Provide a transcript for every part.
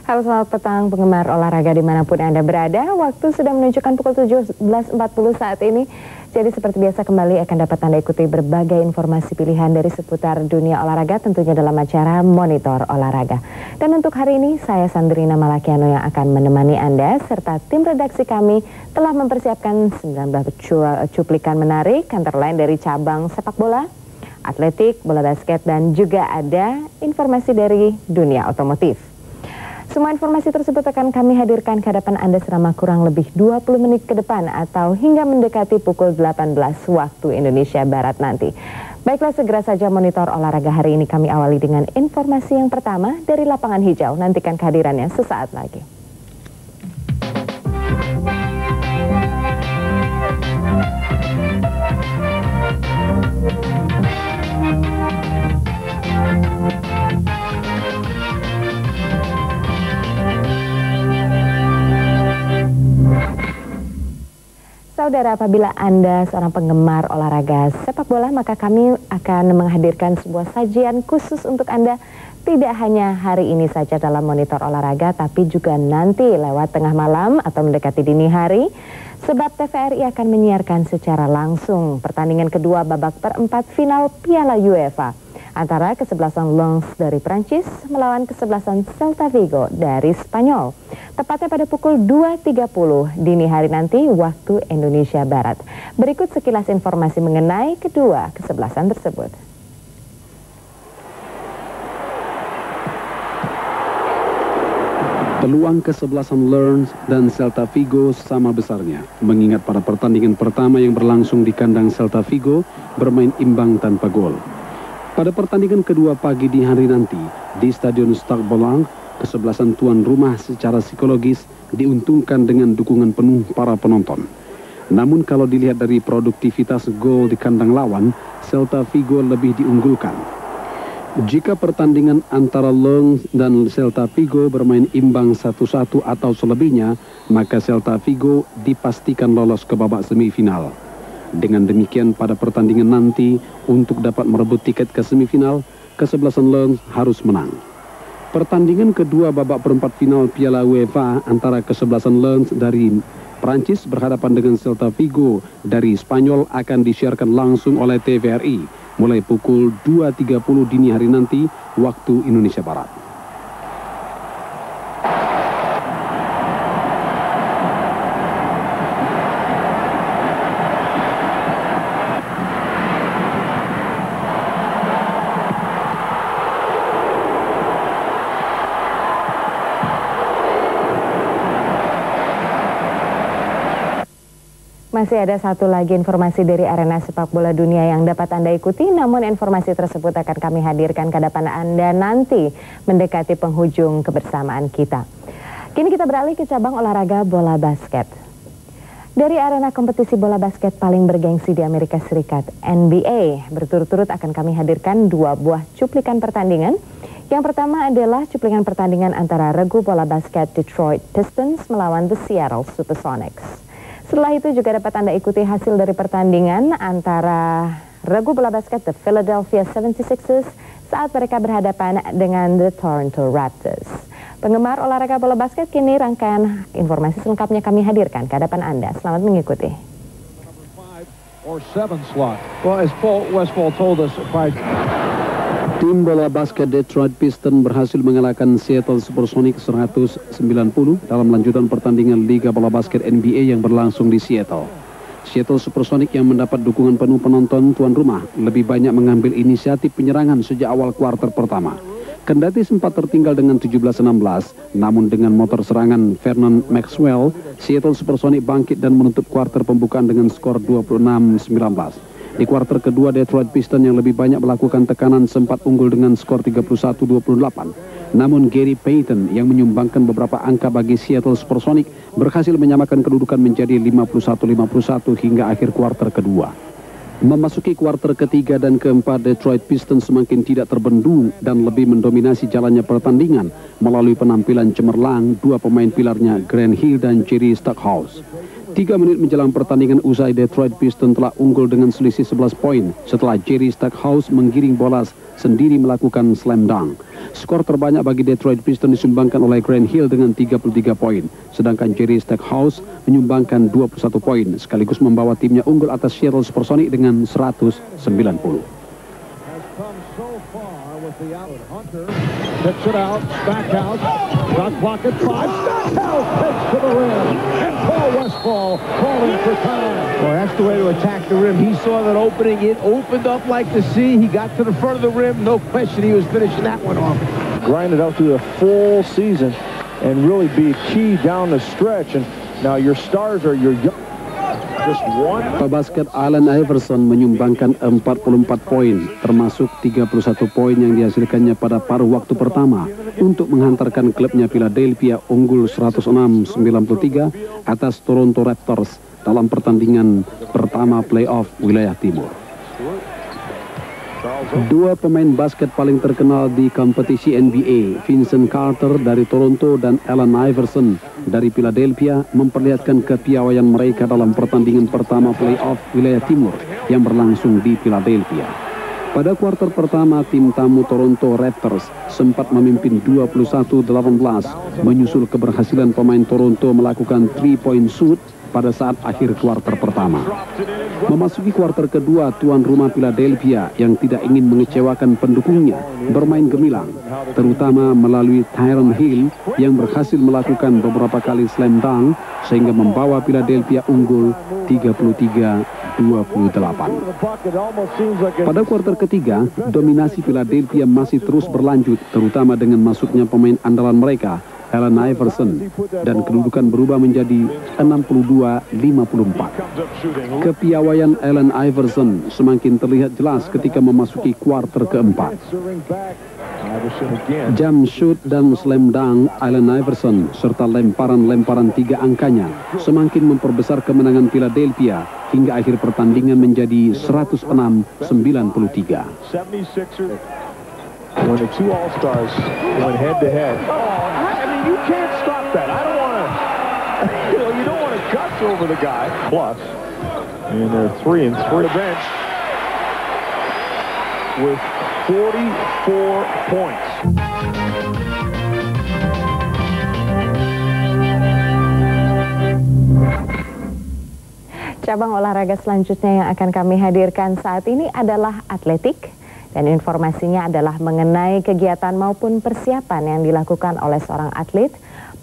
Halo, selamat petang penggemar olahraga dimanapun Anda berada. Waktu sudah menunjukkan pukul 17.40 saat ini. Jadi seperti biasa kembali akan dapat Anda ikuti berbagai informasi pilihan dari seputar dunia olahraga tentunya dalam acara Monitor Olahraga. Dan untuk hari ini saya Sandrina Malakiano yang akan menemani Anda serta tim redaksi kami telah mempersiapkan 19 cuplikan menarik antara lain dari cabang sepak bola, atletik, bola basket dan juga ada informasi dari dunia otomotif. Semua informasi tersebut akan kami hadirkan ke hadapan Anda selama kurang lebih 20 menit ke depan atau hingga mendekati pukul 18 waktu Indonesia Barat nanti. Baiklah, segera saja Monitor Olahraga hari ini kami awali dengan informasi yang pertama dari lapangan hijau. Nantikan kehadirannya sesaat lagi. Saudara, apabila Anda seorang penggemar olahraga sepak bola, maka kami akan menghadirkan sebuah sajian khusus untuk Anda. Tidak hanya hari ini saja dalam Monitor Olahraga, tapi juga nanti lewat tengah malam atau mendekati dini hari. Sebab TVRI akan menyiarkan secara langsung pertandingan kedua babak perempat final Piala UEFA antara kesebelasan Lens dari Prancis melawan kesebelasan Celta Vigo dari Spanyol. Tepatnya pada pukul 2.30 dini hari nanti waktu Indonesia Barat. Berikut sekilas informasi mengenai kedua kesebelasan tersebut. Peluang kesebelasan Lens dan Celta Vigo sama besarnya, mengingat pada pertandingan pertama yang berlangsung di kandang Celta Vigo bermain imbang tanpa gol. Pada pertandingan kedua pagi di hari nanti di Stadion Stade Blanc, kesebelasan tuan rumah secara psikologis diuntungkan dengan dukungan penuh para penonton. Namun kalau dilihat dari produktivitas gol di kandang lawan, Celta Vigo lebih diunggulkan. Jika pertandingan antara Lens dan Celta Vigo bermain imbang 1-1 atau selebihnya, maka Celta Vigo dipastikan lolos ke babak semifinal. Dengan demikian pada pertandingan nanti untuk dapat merebut tiket ke semifinal, kesebelasan Lens harus menang. Pertandingan kedua babak perempat final Piala UEFA antara kesebelasan Lens dari Prancis berhadapan dengan Celta Vigo dari Spanyol akan disiarkan langsung oleh TVRI mulai pukul 2.30 dini hari nanti waktu Indonesia Barat. Masih ada satu lagi informasi dari arena sepak bola dunia yang dapat Anda ikuti, namun informasi tersebut akan kami hadirkan ke hadapan Anda nanti mendekati penghujung kebersamaan kita. Kini kita beralih ke cabang olahraga bola basket. Dari arena kompetisi bola basket paling bergengsi di Amerika Serikat, NBA, berturut-turut akan kami hadirkan dua buah cuplikan pertandingan. Yang pertama adalah cuplikan pertandingan antara regu bola basket Detroit Pistons melawan the Seattle Supersonics. Setelah itu juga dapat Anda ikuti hasil dari pertandingan antara regu bola basket The Philadelphia 76ers saat mereka berhadapan dengan The Toronto Raptors. Penggemar olahraga bola basket, kini rangkaian informasi selengkapnya kami hadirkan ke hadapan Anda. Selamat mengikuti. Tim bola basket Detroit Pistons berhasil mengalahkan Seattle Supersonics 190 dalam lanjutan pertandingan Liga Bola Basket NBA yang berlangsung di Seattle. Seattle Supersonics yang mendapat dukungan penuh penonton tuan rumah lebih banyak mengambil inisiatif penyerangan sejak awal kuarter pertama. Kendati sempat tertinggal dengan 17-16, namun dengan motor serangan Vernon Maxwell, Seattle Supersonics bangkit dan menutup kuarter pembukaan dengan skor 26-19. Di kuarter kedua, Detroit Pistons yang lebih banyak melakukan tekanan sempat unggul dengan skor 31-28. Namun Gary Payton yang menyumbangkan beberapa angka bagi Seattle Supersonics berhasil menyamakan kedudukan menjadi 51-51 hingga akhir kuarter kedua. Memasuki kuarter ketiga dan keempat, Detroit Pistons semakin tidak terbendung dan lebih mendominasi jalannya pertandingan melalui penampilan cemerlang dua pemain pilarnya Grant Hill dan Jerry Stackhouse. 3 menit menjelang pertandingan usai, Detroit Pistons telah unggul dengan selisih 11 poin setelah Jerry Stackhouse menggiring bola sendiri melakukan slam dunk. Skor terbanyak bagi Detroit Pistons disumbangkan oleh Grant Hill dengan 33 poin, sedangkan Jerry Stackhouse menyumbangkan 21 poin sekaligus membawa timnya unggul atas Seattle Supersonics dengan 190. Picks it out, Stackhouse, shot clock at 5, Stackhouse takes to the rim, and Paul Westphal calling for time. Well, that's the way to attack the rim. He saw that opening, it opened up like the sea, he got to the front of the rim, no question he was finishing that one off. Grind it out through the full season, and really be key down the stretch, and now your stars are your young. Pebasket Allen Iverson menyumbangkan 44 poin, termasuk 31 poin yang dihasilkannya pada paruh waktu pertama untuk menghantarkan klubnya Philadelphia unggul 106-93 atas Toronto Raptors dalam pertandingan pertama playoff wilayah timur. Dua pemain basket paling terkenal di kompetisi NBA, Vincent Carter dari Toronto dan Allen Iverson dari Philadelphia, memperlihatkan kepiawaian mereka dalam pertandingan pertama playoff wilayah timur yang berlangsung di Philadelphia. Pada kuarter pertama, tim tamu Toronto Raptors sempat memimpin 21-18, menyusul keberhasilan pemain Toronto melakukan 3-point shoot pada saat akhir kuarter pertama. Memasuki kuarter kedua, tuan rumah Philadelphia yang tidak ingin mengecewakan pendukungnya bermain gemilang, terutama melalui Tyron Hill yang berhasil melakukan beberapa kali slam dunk sehingga membawa Philadelphia unggul 33-28. Pada kuarter ketiga, dominasi Philadelphia masih terus berlanjut, terutama dengan masuknya pemain andalan mereka, Allen Iverson, dan kedudukan berubah menjadi 62-54. Kepiawaian Allen Iverson semakin terlihat jelas ketika memasuki kuarter keempat. Jump shoot dan slam dunk Allen Iverson serta lemparan-lemparan 3 angkanya semakin memperbesar kemenangan Philadelphia hingga akhir pertandingan menjadi 106-93. When the two All-Stars went head-to-head. You can't stop that. I don't want to, you don't want to gush over the guy. Plus, and they're 3-3 to bench with 44 points. Cabang olahraga selanjutnya yang akan kami hadirkan saat ini adalah atletik. Dan informasinya adalah mengenai kegiatan maupun persiapan yang dilakukan oleh seorang atlet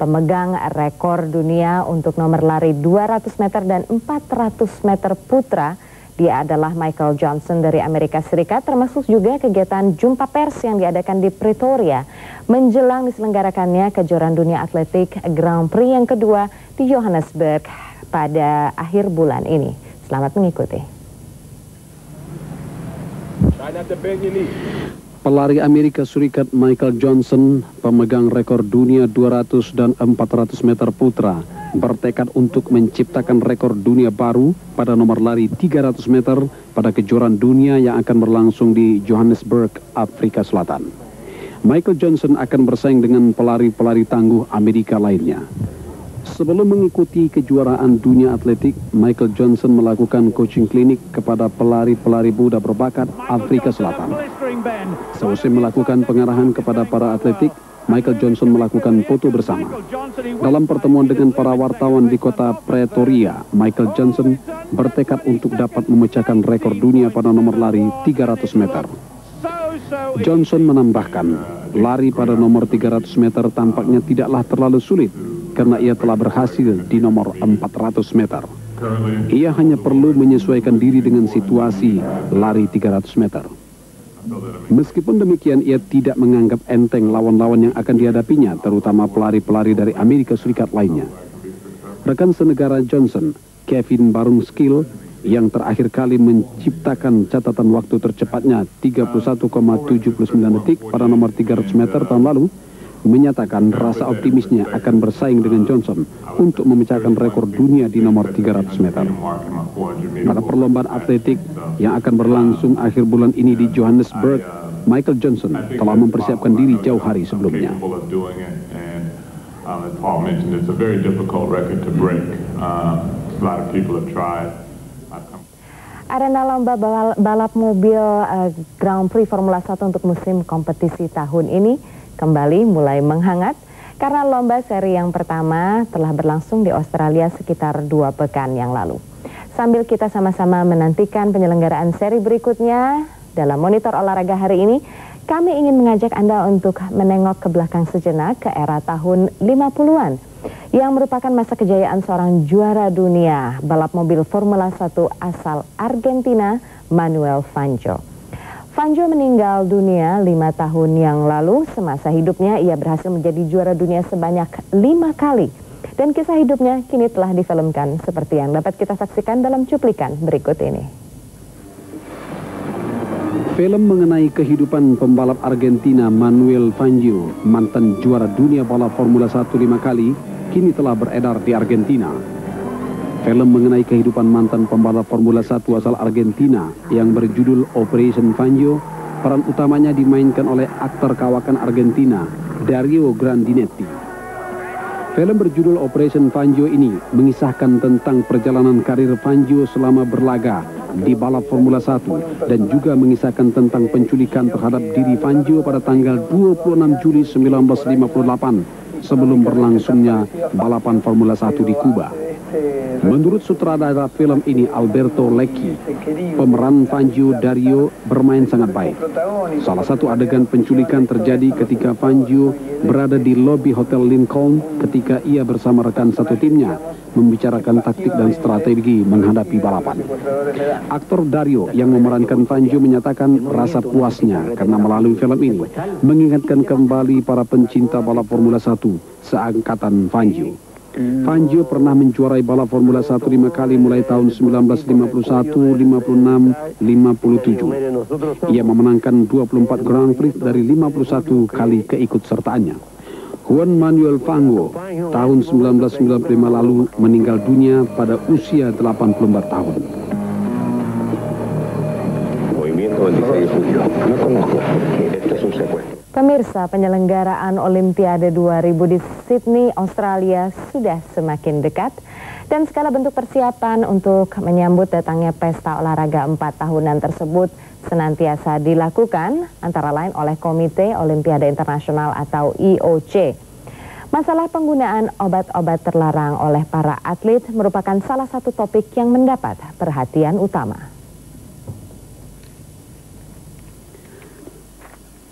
pemegang rekor dunia untuk nomor lari 200 meter dan 400 meter putra. Dia adalah Michael Johnson dari Amerika Serikat, termasuk juga kegiatan jumpa pers yang diadakan di Pretoria menjelang diselenggarakannya kejuaraan dunia atletik Grand Prix yang kedua di Johannesburg pada akhir bulan ini. Selamat mengikuti. Pelari Amerika Serikat Michael Johnson, pemegang rekor dunia 200 dan 400 meter putra, bertekad untuk menciptakan rekor dunia baru pada nomor lari 300 meter pada kejuaraan dunia yang akan berlangsung di Johannesburg, Afrika Selatan. Michael Johnson akan bersaing dengan pelari-pelari tangguh Amerika lainnya. Sebelum mengikuti kejuaraan dunia atletik, Michael Johnson melakukan coaching klinik kepada pelari-pelari muda berbakat Afrika Selatan. Seusai melakukan pengarahan kepada para atletik, Michael Johnson melakukan foto bersama. Dalam pertemuan dengan para wartawan di kota Pretoria, Michael Johnson bertekad untuk dapat memecahkan rekor dunia pada nomor lari 300 meter. Johnson menambahkan, lari pada nomor 300 meter tampaknya tidaklah terlalu sulit karena ia telah berhasil di nomor 400 meter. Ia hanya perlu menyesuaikan diri dengan situasi lari 300 meter. Meskipun demikian, ia tidak menganggap enteng lawan-lawan yang akan dihadapinya, terutama pelari-pelari dari Amerika Serikat lainnya. Rekan senegara Johnson, Kevin Barumskill, yang terakhir kali menciptakan catatan waktu tercepatnya 31,79 detik pada nomor 300 meter tahun lalu, menyatakan rasa optimisnya akan bersaing dengan Johnson untuk memecahkan rekor dunia di nomor 300 meter. Pada perlombaan atletik yang akan berlangsung akhir bulan ini di Johannesburg, Michael Johnson telah mempersiapkan diri jauh hari sebelumnya. lot of people have tried. Arena lomba balap mobil Grand Prix Formula 1 untuk musim kompetisi tahun ini kembali mulai menghangat karena lomba seri yang pertama telah berlangsung di Australia sekitar 2 pekan yang lalu. Sambil kita sama-sama menantikan penyelenggaraan seri berikutnya, dalam monitor olahraga hari ini, kami ingin mengajak Anda untuk menengok ke belakang sejenak ke era tahun 50-an. Yang merupakan masa kejayaan seorang juara dunia balap mobil Formula 1 asal Argentina, Manuel Fangio. Fangio meninggal dunia 5 tahun yang lalu. Semasa hidupnya ia berhasil menjadi juara dunia sebanyak 5 kali. Dan kisah hidupnya kini telah difilmkan seperti yang dapat kita saksikan dalam cuplikan berikut ini. Film mengenai kehidupan pembalap Argentina Manuel Fangio, mantan juara dunia balap Formula 1 5 kali, kini telah beredar di Argentina. Film mengenai kehidupan mantan pembalap Formula 1 asal Argentina yang berjudul Operation Fangio, peran utamanya dimainkan oleh aktor kawakan Argentina, Dario Grandinetti. Film berjudul Operation Fangio ini mengisahkan tentang perjalanan karir Fangio selama berlaga di balap Formula 1 dan juga mengisahkan tentang penculikan terhadap diri Fangio pada tanggal 26 Juli 1958 sebelum berlangsungnya balapan Formula 1 di Kuba. Menurut sutradara film ini Alberto Lecchi, pemeran Fangio Dario bermain sangat baik. Salah satu adegan penculikan terjadi ketika Fangio berada di lobi Hotel Lincoln ketika ia bersama rekan satu timnya membicarakan taktik dan strategi menghadapi balapan. Aktor Dario yang memerankan Fangio menyatakan rasa puasnya karena melalui film ini mengingatkan kembali para pencinta balap Formula 1 seangkatan Fangio. Fangio pernah menjuarai balap Formula 1 5 kali mulai tahun 1951, 56, 57. Ia memenangkan 24 Grand Prix dari 51 kali keikutsertaannya. Juan Manuel Fangio tahun 1995 lalu meninggal dunia pada usia 84 tahun. Pemirsa, penyelenggaraan Olimpiade 2000 di Sydney, Australia sudah semakin dekat dan segala bentuk persiapan untuk menyambut datangnya pesta olahraga 4 tahunan tersebut senantiasa dilakukan antara lain oleh Komite Olimpiade Internasional atau IOC. Masalah penggunaan obat-obat terlarang oleh para atlet merupakan salah satu topik yang mendapat perhatian utama.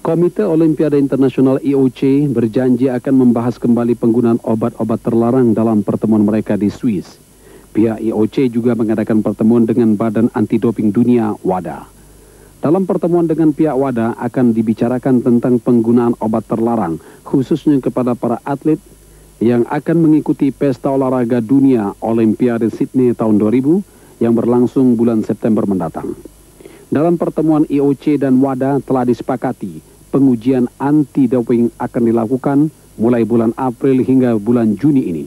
Komite Olimpiade Internasional IOC berjanji akan membahas kembali penggunaan obat-obat terlarang dalam pertemuan mereka di Swiss. Pihak IOC juga mengadakan pertemuan dengan Badan Anti-Doping Dunia WADA. Dalam pertemuan dengan pihak WADA akan dibicarakan tentang penggunaan obat terlarang, khususnya kepada para atlet yang akan mengikuti pesta olahraga dunia Olimpiade Sydney tahun 2000 yang berlangsung bulan September mendatang. Dalam pertemuan IOC dan WADA telah disepakati pengujian anti-doping akan dilakukan mulai bulan April hingga bulan Juni ini.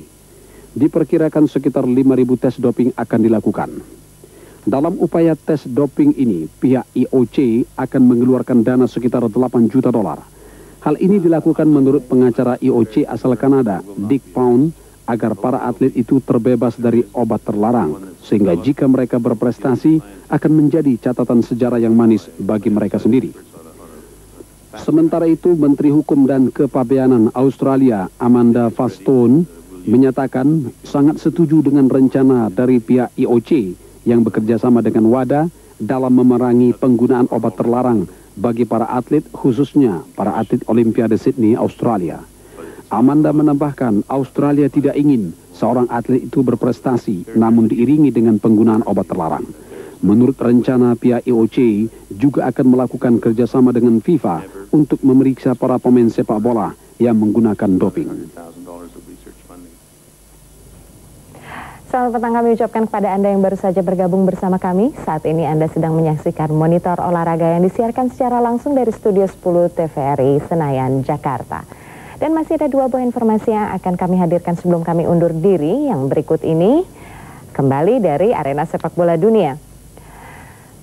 Diperkirakan sekitar 5.000 tes doping akan dilakukan. Dalam upaya tes doping ini, pihak IOC akan mengeluarkan dana sekitar $8 juta. Hal ini dilakukan menurut pengacara IOC asal Kanada, Dick Pound, agar para atlet itu terbebas dari obat terlarang, sehingga jika mereka berprestasi akan menjadi catatan sejarah yang manis bagi mereka sendiri. Sementara itu, Menteri Hukum dan Kepabeanan Australia, Amanda Fastone, menyatakan sangat setuju dengan rencana dari pihak IOC yang bekerja sama dengan WADA dalam memerangi penggunaan obat terlarang bagi para atlet, khususnya para atlet Olimpiade Sydney, Australia. Amanda menambahkan, Australia tidak ingin seorang atlet itu berprestasi namun diiringi dengan penggunaan obat terlarang. Menurut rencana, pihak IOC juga akan melakukan kerjasama dengan FIFA untuk memeriksa para pemain sepak bola yang menggunakan doping. Selamat petang kami ucapkan kepada Anda yang baru saja bergabung bersama kami. Saat ini Anda sedang menyaksikan monitor olahraga yang disiarkan secara langsung dari Studio 10 TVRI Senayan, Jakarta. Dan masih ada 2 buah informasi yang akan kami hadirkan sebelum kami undur diri. Yang berikut ini kembali dari arena sepak bola dunia.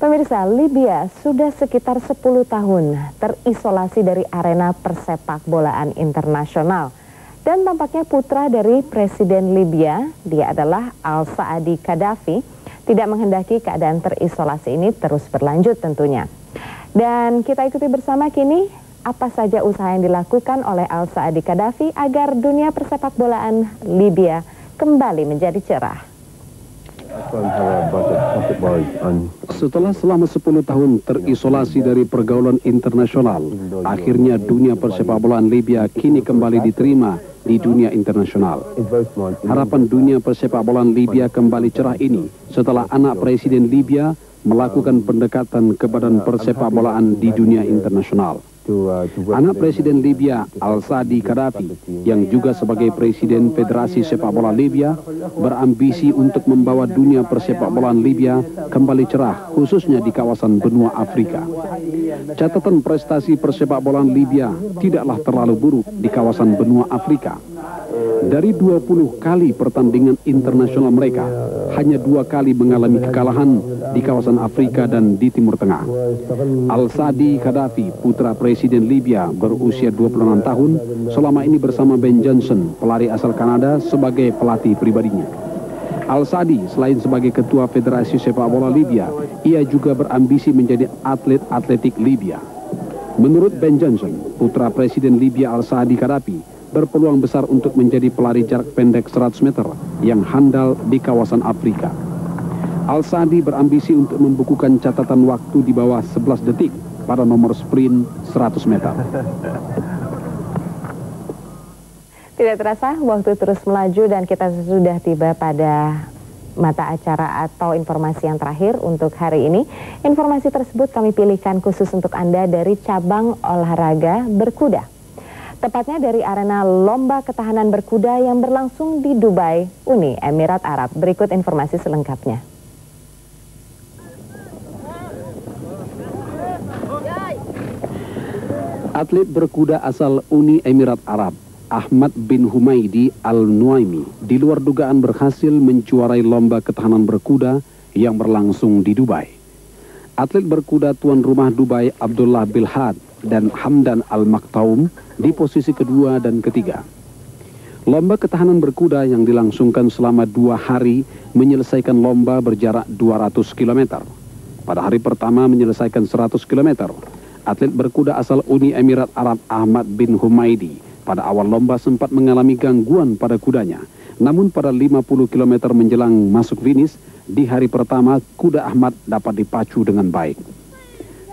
Pemirsa, Libya sudah sekitar 10 tahun terisolasi dari arena persepak bolaan internasional Dan tampaknya putra dari Presiden Libya, dia adalah Al-Saadi Gaddafi, tidak menghendaki keadaan terisolasi ini terus berlanjut tentunya. Dan kita ikuti bersama kini apa saja usaha yang dilakukan oleh Al-Saadi Gaddafi agar dunia persepak bolaan Libya kembali menjadi cerah. Setelah selama 10 tahun terisolasi dari pergaulan internasional, akhirnya dunia persepak bolaan Libya kini kembali diterima di dunia internasional. Harapan dunia persepak bolaan Libya kembali cerah ini setelah anak Presiden Libya melakukan pendekatan ke badan persepak bolaan di dunia internasional. Anak Presiden Libya Al-Saadi Gaddafi yang juga sebagai Presiden Federasi Sepak Bola Libya berambisi untuk membawa dunia persepak bolaan Libya kembali cerah, khususnya di kawasan benua Afrika. Catatan prestasi persepak bolaan Libya tidaklah terlalu buruk di kawasan benua Afrika. Dari 20 kali pertandingan internasional mereka, hanya 2 kali mengalami kekalahan di kawasan Afrika dan di Timur Tengah. Al-Saadi Gaddafi, putra Presiden Libya berusia 26 tahun, selama ini bersama Ben Johnson, pelari asal Kanada, sebagai pelatih pribadinya. Al-Saadi selain sebagai ketua Federasi Sepak Bola Libya, ia juga berambisi menjadi atlet atletik Libya. Menurut Ben Johnson, putra Presiden Libya Al-Saadi Gaddafi berpeluang besar untuk menjadi pelari jarak pendek 100 meter yang handal di kawasan Afrika. Al-Saadi berambisi untuk membukukan catatan waktu di bawah 11 detik pada nomor sprint 100 meter. Tidak terasa waktu terus melaju dan kita sudah tiba pada mata acara atau informasi yang terakhir untuk hari ini. Informasi tersebut kami pilihkan khusus untuk Anda dari cabang olahraga berkuda. Tepatnya dari arena lomba ketahanan berkuda yang berlangsung di Dubai, Uni Emirat Arab. Berikut informasi selengkapnya. Atlet berkuda asal Uni Emirat Arab, Ahmad bin Humaidi Al-Nuaimi, di luar dugaan berhasil menjuarai lomba ketahanan berkuda yang berlangsung di Dubai. Atlet berkuda tuan rumah Dubai, Abdullah Bilhad dan Hamdan Al-Maktaum di posisi kedua dan ketiga. Lomba ketahanan berkuda yang dilangsungkan selama 2 hari menyelesaikan lomba berjarak 200 km. Pada hari pertama menyelesaikan 100 km. Atlet berkuda asal Uni Emirat Arab Ahmad bin Humaidi pada awal lomba sempat mengalami gangguan pada kudanya. Namun pada 50 km menjelang masuk finish, di hari pertama kuda Ahmad dapat dipacu dengan baik.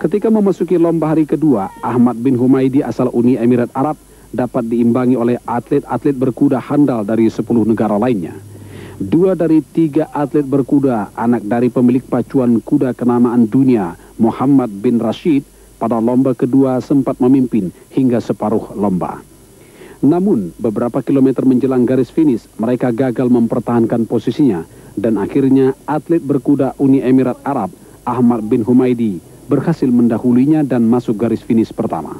Ketika memasuki lomba hari kedua, Ahmad bin Humaidi asal Uni Emirat Arab dapat diimbangi oleh atlet-atlet berkuda handal dari 10 negara lainnya. 2 dari 3 atlet berkuda, anak dari pemilik pacuan kuda kenamaan dunia, Muhammad bin Rashid, pada lomba kedua sempat memimpin hingga separuh lomba. Namun, beberapa kilometer menjelang garis finish, mereka gagal mempertahankan posisinya, dan akhirnya atlet berkuda Uni Emirat Arab, Ahmad bin Humaidi, berhasil mendahulinya dan masuk garis finish pertama.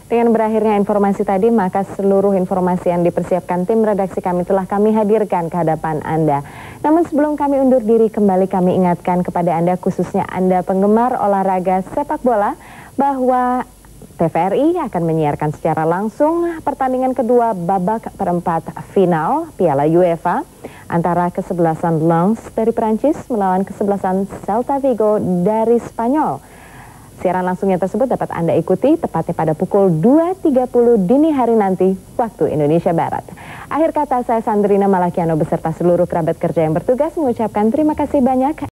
Dengan berakhirnya informasi tadi, maka seluruh informasi yang dipersiapkan tim redaksi kami telah kami hadirkan ke hadapan Anda. Namun sebelum kami undur diri, kembali kami ingatkan kepada Anda, khususnya Anda penggemar olahraga sepak bola, bahwa TVRI akan menyiarkan secara langsung pertandingan kedua babak perempat final Piala UEFA antara kesebelasan Lens dari Perancis melawan kesebelasan Celta Vigo dari Spanyol. Siaran langsungnya tersebut dapat Anda ikuti tepatnya pada pukul 2.30 dini hari nanti waktu Indonesia Barat. Akhir kata, saya Sandrina Malakiano beserta seluruh kerabat kerja yang bertugas mengucapkan terima kasih banyak.